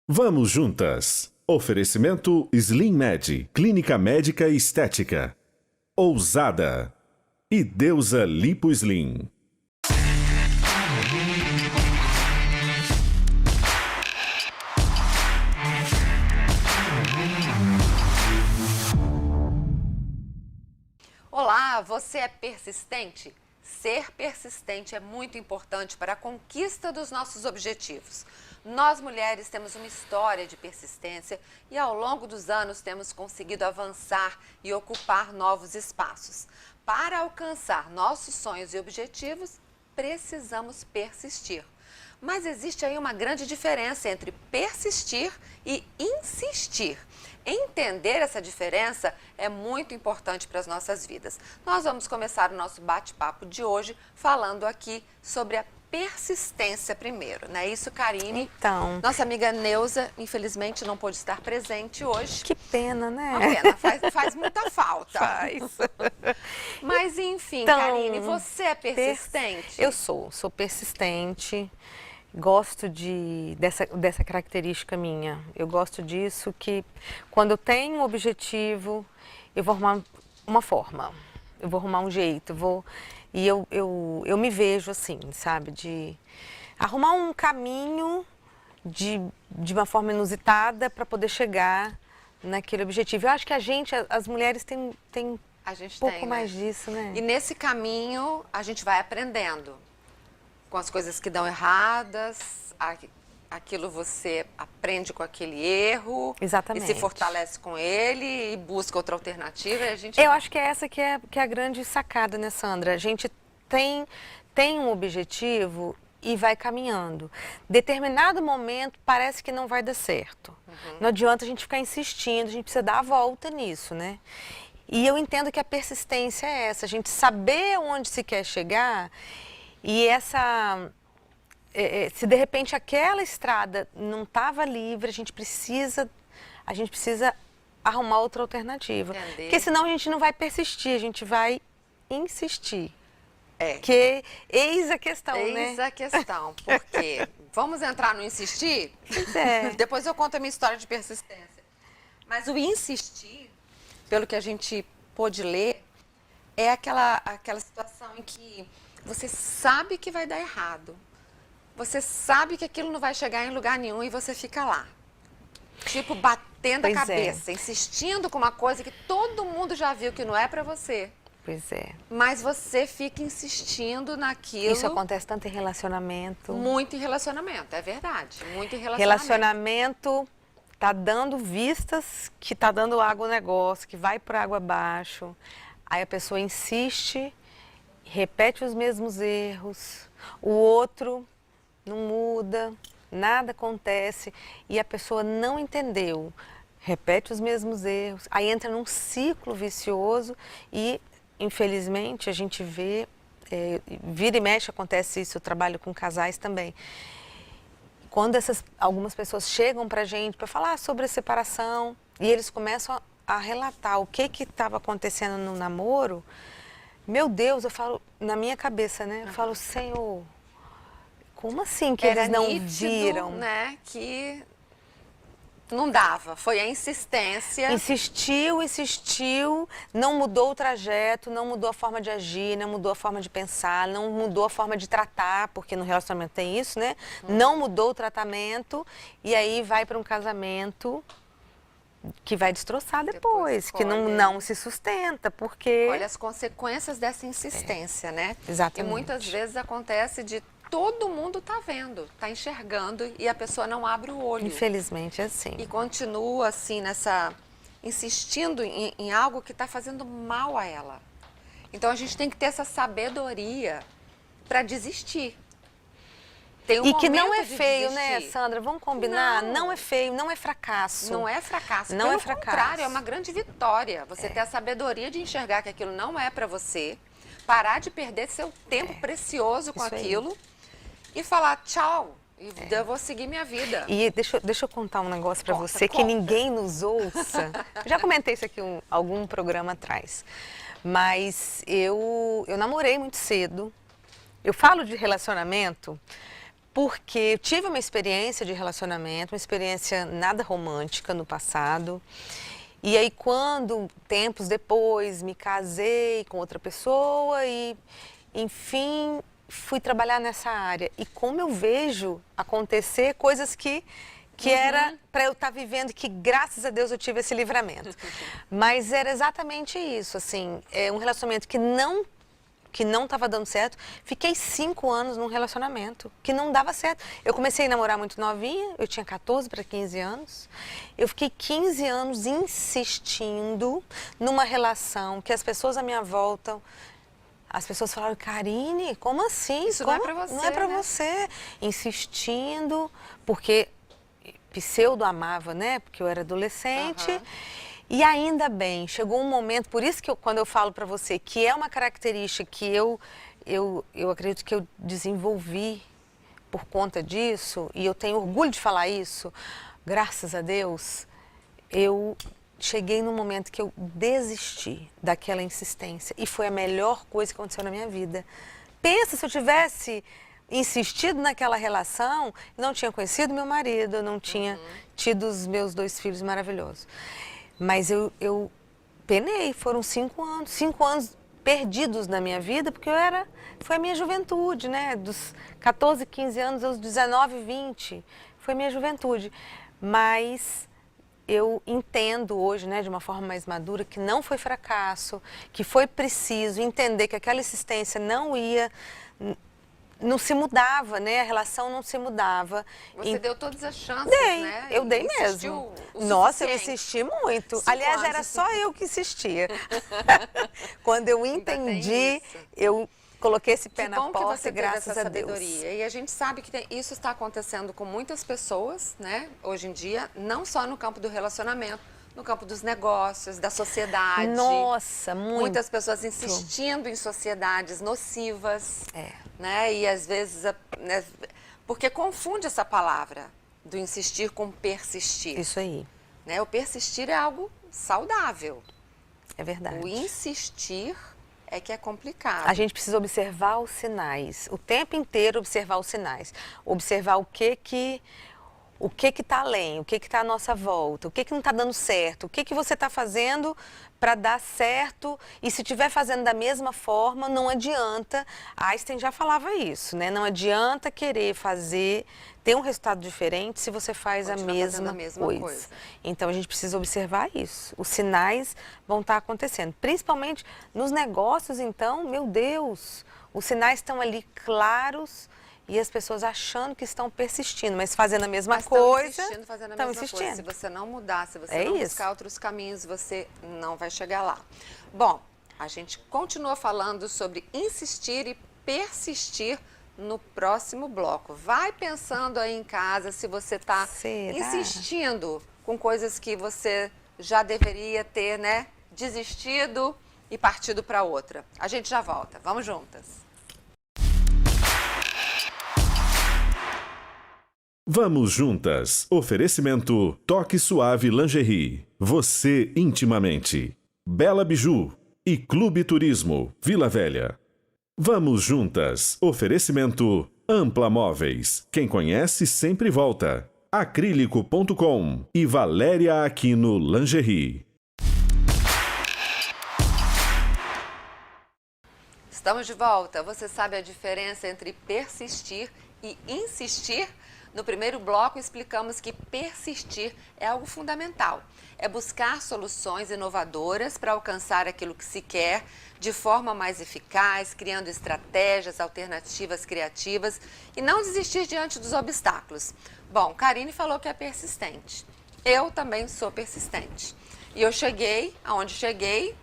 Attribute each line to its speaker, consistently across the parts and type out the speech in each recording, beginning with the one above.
Speaker 1: Vamos juntas. Oferecimento Slim Med, Clínica Médica e Estética. Ousada. E Deusa Lipo Slim.
Speaker 2: Olá, você é persistente? Ser persistente é muito importante para a conquista dos nossos objetivos. Nós, mulheres, temos uma história de persistência e ao longo dos anos temos conseguido avançar e ocupar novos espaços. Para alcançar nossos sonhos e objetivos, precisamos persistir. Mas existe aí uma grande diferença entre persistir e insistir. Entender essa diferença é muito importante para as nossas vidas. Nós vamos começar o nosso bate-papo de hoje falando aqui sobre a persistência primeiro, não é isso, Karine?
Speaker 3: Então.
Speaker 2: Nossa amiga Neuza, infelizmente, não pôde estar presente hoje.
Speaker 3: Que pena, né?
Speaker 2: Uma pena, faz muita falta.
Speaker 3: Faz.
Speaker 2: Mas, enfim,
Speaker 3: Então,
Speaker 2: Karine, você é persistente?
Speaker 3: Eu sou persistente. Gosto dessa característica minha. Eu gosto disso que quando eu tenho um objetivo, eu vou arrumar uma forma, eu vou arrumar um jeito, e eu me vejo assim, sabe, de arrumar um caminho de uma forma inusitada para poder chegar naquele objetivo. Eu acho que as mulheres têm um pouco mais disso, né?
Speaker 2: E nesse caminho a gente vai aprendendo com as coisas que dão erradas, aquilo você aprende com aquele erro.
Speaker 3: Exatamente.
Speaker 2: E se fortalece com ele e busca outra alternativa.
Speaker 3: Eu acho que é essa que é a grande sacada, né, Sandra? A gente tem um objetivo e vai caminhando. Determinado momento parece que não vai dar certo. Não adianta a gente ficar insistindo, a gente precisa dar a volta nisso, né? E eu entendo que a persistência é essa, a gente saber onde se quer chegar. E se de repente aquela estrada não estava livre, a gente precisa arrumar outra alternativa.
Speaker 2: Entender.
Speaker 3: Porque senão a gente não vai persistir, a gente vai insistir.
Speaker 2: É.
Speaker 3: Porque eis a questão, né?
Speaker 2: Eis a questão, porque vamos entrar no insistir?
Speaker 3: É.
Speaker 2: Depois eu conto a minha história de persistência. Mas o insistir, pelo que a gente pôde ler, é aquela situação em que você sabe que vai dar errado. Você sabe que aquilo não vai chegar em lugar nenhum e você fica lá. Tipo, batendo a cabeça, insistindo com uma coisa que todo mundo já viu que não é pra você.
Speaker 3: Pois é.
Speaker 2: Mas você fica insistindo naquilo.
Speaker 3: Isso acontece tanto em relacionamento.
Speaker 2: Muito em relacionamento, é verdade. Muito em relacionamento.
Speaker 3: Relacionamento tá dando vistas que tá dando água ao negócio, que vai por água abaixo. Aí a pessoa insiste, repete os mesmos erros, o outro não muda, nada acontece e a pessoa não entendeu, repete os mesmos erros, aí entra num ciclo vicioso e, infelizmente, a gente vê, vira e mexe acontece isso, eu trabalho com casais também. Quando algumas pessoas chegam pra gente para falar sobre a separação e eles começam a relatar o que estava acontecendo no namoro, meu Deus, eu falo, na minha cabeça, né? Eu falo, Senhor, como assim que eles não viram?
Speaker 2: Né, que não dava, foi a insistência.
Speaker 3: Insistiu, não mudou o trajeto, não mudou a forma de agir, não mudou a forma de pensar, não mudou a forma de tratar, porque no relacionamento tem isso, né? Não mudou o tratamento e aí vai para um casamento que vai destroçar depois que não se sustenta, porque...
Speaker 2: Olha as consequências dessa insistência, né?
Speaker 3: Exatamente.
Speaker 2: E muitas vezes acontece de todo mundo tá vendo, tá enxergando e a pessoa não abre o olho.
Speaker 3: Infelizmente é assim.
Speaker 2: E continua assim, insistindo em algo que está fazendo mal a ela. Então a gente tem que ter essa sabedoria para desistir. Tem um
Speaker 3: e que não
Speaker 2: momento
Speaker 3: é
Speaker 2: de
Speaker 3: feio,
Speaker 2: desistir.
Speaker 3: né, Sandra? Vamos combinar?
Speaker 2: Não.
Speaker 3: Não é feio, não é fracasso.
Speaker 2: Não é fracasso.
Speaker 3: Não
Speaker 2: Pelo
Speaker 3: é fracasso.
Speaker 2: contrário, é uma grande vitória. Você ter a sabedoria de enxergar que aquilo não é para você, parar de perder seu tempo precioso com
Speaker 3: Isso aí.
Speaker 2: aquilo e falar tchau. E eu vou seguir minha vida.
Speaker 3: E deixa eu contar um negócio para você que
Speaker 2: conta.
Speaker 3: ninguém nos ouça. Já comentei isso aqui algum programa atrás. Mas eu namorei muito cedo. Eu falo de relacionamento Porque eu tive uma experiência de relacionamento, uma experiência nada romântica no passado. E aí, quando, tempos depois, me casei com outra pessoa e, enfim, fui trabalhar nessa área. E como eu vejo acontecer coisas que era para eu estar vivendo, que graças a Deus eu tive esse livramento. Mas era exatamente isso, assim, um relacionamento que não estava dando certo. Fiquei 5 anos num relacionamento que não dava certo. Eu comecei a namorar muito novinha, eu tinha 14 para 15 anos. Eu fiquei 15 anos insistindo numa relação que as pessoas à minha volta... As pessoas falaram, Karine, como assim?
Speaker 2: Isso não é pra você,
Speaker 3: não é pra
Speaker 2: né?
Speaker 3: você. Insistindo, porque pseudo amava, né? Porque eu era adolescente. E ainda bem, chegou um momento, por isso que quando eu falo pra você que é uma característica que eu acredito que eu desenvolvi por conta disso, e eu tenho orgulho de falar isso, graças a Deus, eu cheguei num momento que eu desisti daquela insistência e foi a melhor coisa que aconteceu na minha vida. Pensa se eu tivesse insistido naquela relação, não tinha conhecido meu marido, eu não tinha tido os meus 2 filhos maravilhosos. Mas eu penei, foram 5 anos, 5 anos perdidos na minha vida, porque foi a minha juventude, né? Dos 14, 15 anos aos 19, 20, foi a minha juventude. Mas eu entendo hoje, né, de uma forma mais madura, que não foi fracasso, que foi preciso entender que aquela insistência não se mudava, né? A relação não se mudava.
Speaker 2: Você deu todas as chances,
Speaker 3: Dei,
Speaker 2: né?
Speaker 3: eu dei
Speaker 2: Insistiu
Speaker 3: mesmo.
Speaker 2: o
Speaker 3: Nossa, eu
Speaker 2: suficiente.
Speaker 3: insisti muito.
Speaker 2: 5
Speaker 3: Aliás,
Speaker 2: anos.
Speaker 3: era só eu que insistia. Quando eu
Speaker 2: Ainda tem
Speaker 3: entendi,
Speaker 2: isso.
Speaker 3: eu coloquei esse pé
Speaker 2: Que
Speaker 3: na
Speaker 2: bom que
Speaker 3: porta
Speaker 2: você
Speaker 3: e
Speaker 2: teve
Speaker 3: graças
Speaker 2: essa
Speaker 3: a Deus.
Speaker 2: sabedoria. E a gente sabe que isso está acontecendo com muitas pessoas, né? Hoje em dia, não só no campo do relacionamento, no campo dos negócios, da sociedade.
Speaker 3: Nossa, muito.
Speaker 2: Muitas pessoas insistindo em sociedades nocivas.
Speaker 3: É.
Speaker 2: Né? E às vezes, né, porque confunde essa palavra do insistir com persistir.
Speaker 3: Isso aí,
Speaker 2: Né? O persistir é algo saudável.
Speaker 3: é verdade.
Speaker 2: O insistir é que é complicado.
Speaker 3: A gente precisa observar os sinais, o tempo inteiro observar os sinais, observar o que está além, o que está à nossa volta, o que não está dando certo, o que você está fazendo para dar certo, e se estiver fazendo da mesma forma, não adianta. Einstein já falava isso, né? Não adianta querer ter um resultado diferente se você faz a
Speaker 2: Continua fazendo
Speaker 3: mesma coisa. Então a gente precisa observar isso. Os sinais vão estar acontecendo, principalmente nos negócios. Então, meu Deus, os sinais estão ali claros. E as pessoas achando que estão persistindo, mas fazendo a mesma coisa.
Speaker 2: Fazendo a mesma coisa. Se você não mudar, se você não buscar outros caminhos, você não vai chegar lá. Bom, a gente continua falando sobre insistir e persistir no próximo bloco. Vai pensando aí em casa se você está insistindo com coisas que você já deveria ter, né, desistido e partido para outra. A gente já volta. Vamos juntas.
Speaker 1: Vamos juntas. Oferecimento Toque Suave Lingerie. Você intimamente. Bela Biju e Clube Turismo Vila Velha. Vamos juntas. Oferecimento Ampla Móveis. Quem conhece sempre volta. Acrílico.com e Valéria Aquino Lingerie.
Speaker 2: Estamos de volta. Você sabe a diferença entre persistir e insistir? No primeiro bloco, explicamos que persistir é algo fundamental. É buscar soluções inovadoras para alcançar aquilo que se quer de forma mais eficaz, criando estratégias, alternativas criativas e não desistir diante dos obstáculos. Bom, Karine falou que é persistente. Eu também sou persistente. E eu cheguei aonde cheguei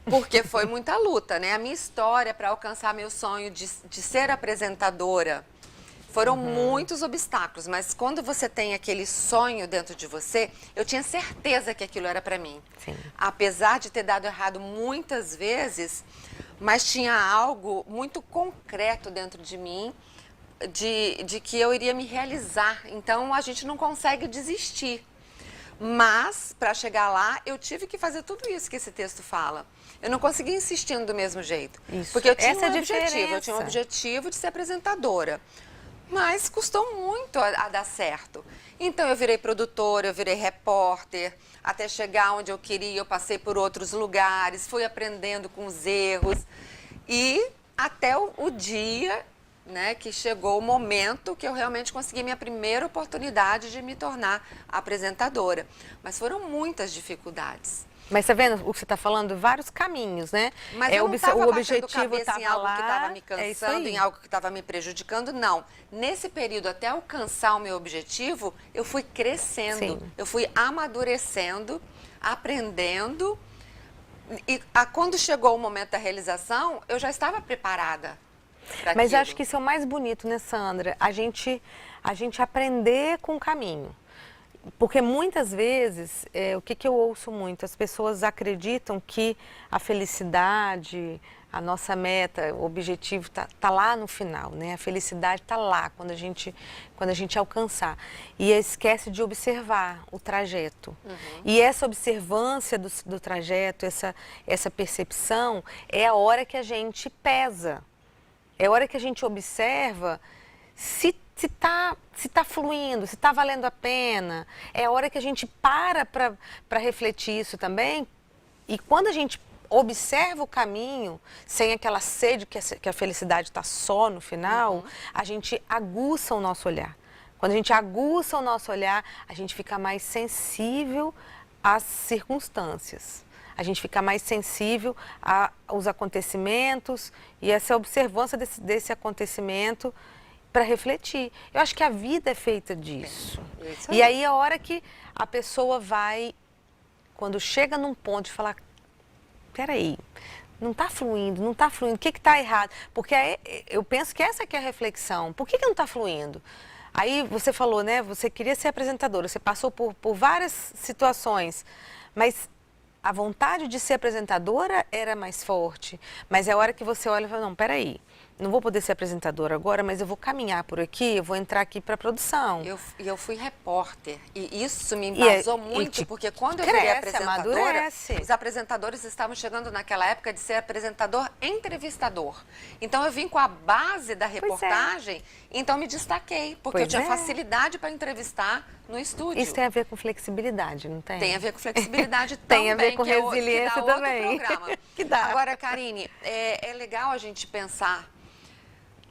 Speaker 2: porque foi muita luta, né? A minha história para alcançar meu sonho de ser apresentadora foram muitos obstáculos, mas quando você tem aquele sonho dentro de você, eu tinha certeza que aquilo era para mim.
Speaker 3: Sim.
Speaker 2: Apesar de ter dado errado muitas vezes, mas tinha algo muito concreto dentro de mim, de que eu iria me realizar. Então, a gente não consegue desistir. Mas, para chegar lá, eu tive que fazer tudo isso que esse texto fala. Eu não consegui insistindo do mesmo jeito.
Speaker 3: Isso.
Speaker 2: Porque eu tinha
Speaker 3: Essa é a
Speaker 2: objetivo.
Speaker 3: diferença.
Speaker 2: Eu tinha um objetivo de ser apresentadora. mas custou muito a dar certo. Então eu virei produtora, eu virei repórter, até chegar onde eu queria, eu passei por outros lugares, fui aprendendo com os erros e até o dia, né, que chegou o momento que eu realmente consegui minha primeira oportunidade de me tornar apresentadora. Mas foram muitas dificuldades.
Speaker 3: Mas tá vendo o que você está falando? Vários caminhos, né?
Speaker 2: Mas eu não estava
Speaker 3: o
Speaker 2: batendo
Speaker 3: objetivo
Speaker 2: cabeça em
Speaker 3: estava
Speaker 2: algo que estava
Speaker 3: lá,
Speaker 2: me
Speaker 3: é isso
Speaker 2: cansando,
Speaker 3: aí.
Speaker 2: em algo que estava me prejudicando, não. Nesse período, até alcançar o meu objetivo, eu fui crescendo,
Speaker 3: Sim.
Speaker 2: eu fui amadurecendo, aprendendo. E quando chegou o momento da realização, eu já estava preparada para
Speaker 3: Mas
Speaker 2: aquilo.
Speaker 3: acho que isso é o mais bonito, né, Sandra? A gente aprender com o caminho. Porque muitas vezes, o que eu ouço muito? As pessoas acreditam que a felicidade, a nossa meta, o objetivo tá lá no final, né? A felicidade está lá quando a gente alcançar. E esquece de observar o trajeto. E essa observância do trajeto, essa percepção, é a hora que a gente pesa. É a hora que a gente observa se tá fluindo, se está valendo a pena. É a hora que a gente para refletir isso também. E quando a gente observa o caminho, sem aquela sede que a felicidade está só no final, a gente aguça o nosso olhar. Quando a gente aguça o nosso olhar, a gente fica mais sensível às circunstâncias. A gente fica mais sensível aos acontecimentos e essa observância desse acontecimento para refletir. Eu acho que a vida é feita disso. E aí a hora que a pessoa vai, quando chega num ponto de falar, peraí, não está fluindo, o que está errado? Porque eu penso que essa aqui é a reflexão. Por que não está fluindo? Aí você falou, né, você queria ser apresentadora, você passou por várias situações, mas a vontade de ser apresentadora era mais forte. Mas é a hora que você olha e fala, não, peraí, não vou poder ser apresentadora agora, mas eu vou caminhar por aqui, eu vou entrar aqui para a produção.
Speaker 2: Eu fui repórter e isso me embasou muito, porque quando eu virei apresentadora, os apresentadores estavam chegando naquela época de ser apresentador entrevistador. Então eu vim com a base da reportagem, então me destaquei, porque eu tinha facilidade para entrevistar no estúdio.
Speaker 3: Isso tem a ver com flexibilidade, não tem?
Speaker 2: Tem a ver com flexibilidade também.
Speaker 3: Tem a ver com resiliência também.
Speaker 2: Que dá. Agora, Karine, é legal a gente pensar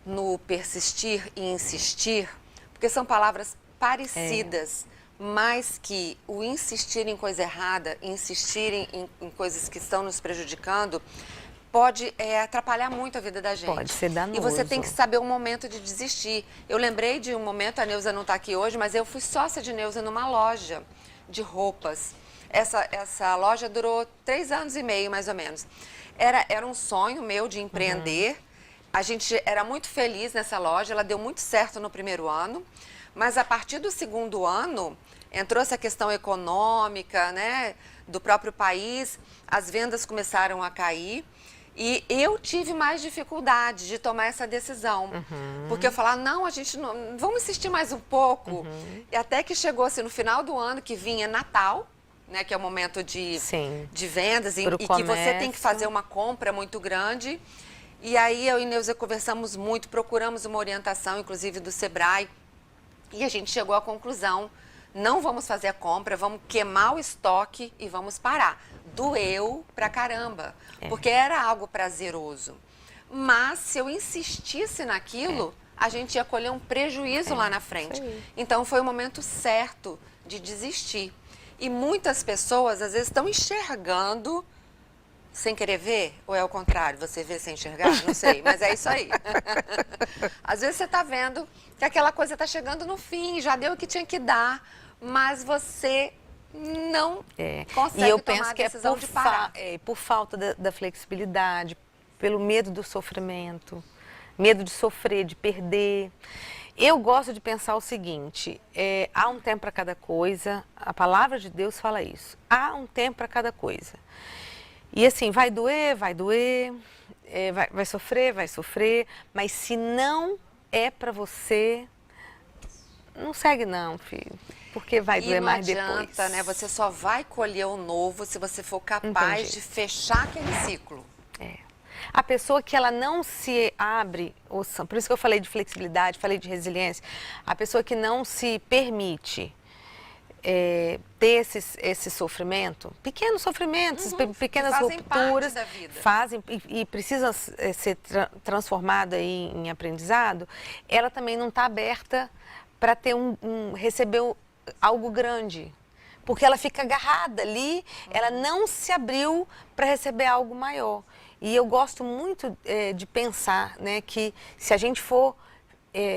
Speaker 2: no persistir e insistir, porque são palavras parecidas, mas que o insistir em coisa errada, insistir em coisas que estão nos prejudicando, pode atrapalhar muito a vida da gente.
Speaker 3: Pode ser danoso.
Speaker 2: E você tem que saber o momento de desistir. Eu lembrei de um momento, a Neuza não está aqui hoje, mas eu fui sócia de Neuza numa loja de roupas. Essa loja durou 3 anos e meio, mais ou menos. Era um sonho meu de empreender. A gente era muito feliz nessa loja, ela deu muito certo no primeiro ano, mas a partir do segundo ano, entrou essa questão econômica, né, do próprio país, as vendas começaram a cair e eu tive mais dificuldade de tomar essa decisão, porque eu falava, não, a gente não, vamos insistir mais um pouco, e até que chegou assim, no final do ano, que vinha Natal, né, que é o momento de vendas e que você tem que fazer uma compra muito grande. E aí eu e Neuza conversamos muito, procuramos uma orientação, inclusive do Sebrae, e a gente chegou à conclusão, não vamos fazer a compra, vamos queimar o estoque e vamos parar. Doeu pra caramba, porque era algo prazeroso. Mas se eu insistisse naquilo, a gente ia colher um prejuízo lá na frente. Então foi o momento certo de desistir. E muitas pessoas, às vezes, estão enxergando sem querer ver, ou é o contrário, você vê sem enxergar? Não sei, mas é isso aí. Às vezes você está vendo que aquela coisa está chegando no fim, já deu o que tinha que dar, mas você não consegue
Speaker 3: e eu
Speaker 2: tomar
Speaker 3: penso
Speaker 2: a
Speaker 3: que
Speaker 2: decisão de parar.
Speaker 3: Por falta da flexibilidade, pelo medo do sofrimento, medo de sofrer, de perder. Eu gosto de pensar o seguinte, há um tempo para cada coisa, a palavra de Deus fala isso, há um tempo para cada coisa. E assim, vai doer, vai sofrer, mas se não é para você, não segue não, filho, porque vai doer mais depois.
Speaker 2: E não adianta, né? Você só vai colher o novo se você for capaz de fechar aquele ciclo.
Speaker 3: A pessoa que ela não se abre, por isso que eu falei de flexibilidade, falei de resiliência, a pessoa que não se permite ter esse sofrimento, pequenos sofrimentos, pequenas
Speaker 2: fazem
Speaker 3: rupturas,
Speaker 2: parte da vida.
Speaker 3: fazem e precisa ser transformada em aprendizado, ela também não está aberta para ter receber algo grande. Porque ela fica agarrada ali, ela não se abriu para receber algo maior. E eu gosto muito de pensar, né, que se a gente for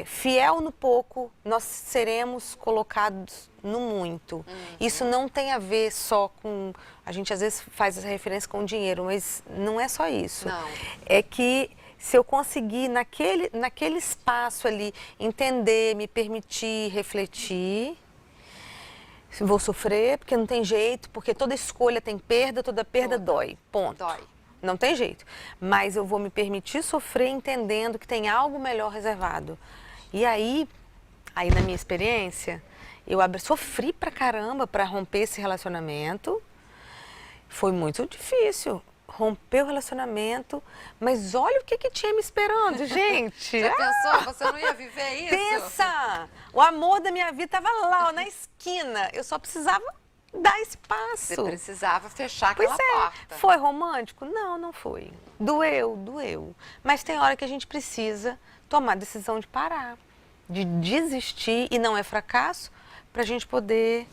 Speaker 3: fiel no pouco, nós seremos colocados no muito. Isso não tem a ver só com... A gente às vezes faz essa referência com o dinheiro, mas não é só isso.
Speaker 2: Não.
Speaker 3: É que se eu conseguir, naquele espaço ali, entender, me permitir, refletir, vou sofrer, porque não tem jeito, porque toda escolha tem perda, toda perda dói. Ponto.
Speaker 2: Dói.
Speaker 3: Não tem jeito. Mas eu vou me permitir sofrer entendendo que tem algo melhor reservado. E aí na minha experiência, eu sofri pra caramba pra romper esse relacionamento. Foi muito difícil. Romper o relacionamento, mas olha o que tinha me esperando, gente.
Speaker 2: Já pensou? Você não ia viver isso?
Speaker 3: Pensa! O amor da minha vida estava lá, ó, na esquina. Eu só precisava dar esse passo.
Speaker 2: Você precisava fechar aquela porta.
Speaker 3: Foi romântico? Não, não foi. Doeu. Mas tem hora que a gente precisa tomar a decisão de parar, de desistir, e não é fracasso, para a gente poder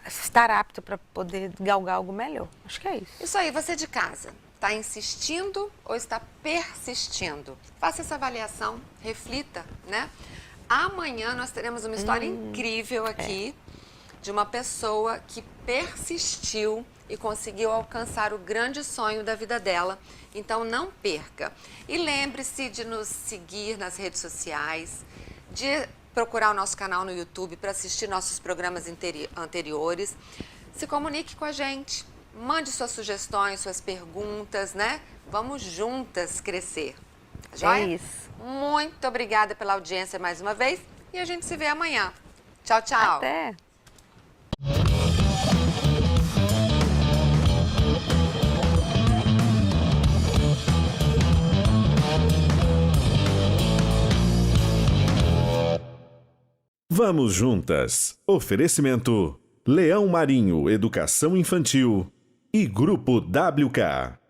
Speaker 3: estar apto para poder galgar algo melhor. Acho que é isso.
Speaker 2: Isso aí, você de casa, está insistindo ou está persistindo? Faça essa avaliação, reflita, né? Amanhã nós teremos uma história incrível aqui de uma pessoa que persistiu e conseguiu alcançar o grande sonho da vida dela. Então não perca. E lembre-se de nos seguir nas redes sociais, de procurar o nosso canal no YouTube para assistir nossos programas anteriores. Se comunique com a gente, mande suas sugestões, suas perguntas, né? Vamos juntas crescer. Joia?
Speaker 3: É isso.
Speaker 2: Muito obrigada pela audiência mais uma vez e a gente se vê amanhã. Tchau, tchau.
Speaker 3: Até.
Speaker 1: Vamos juntas. Oferecimento: Leão Marinho Educação Infantil e Grupo WK.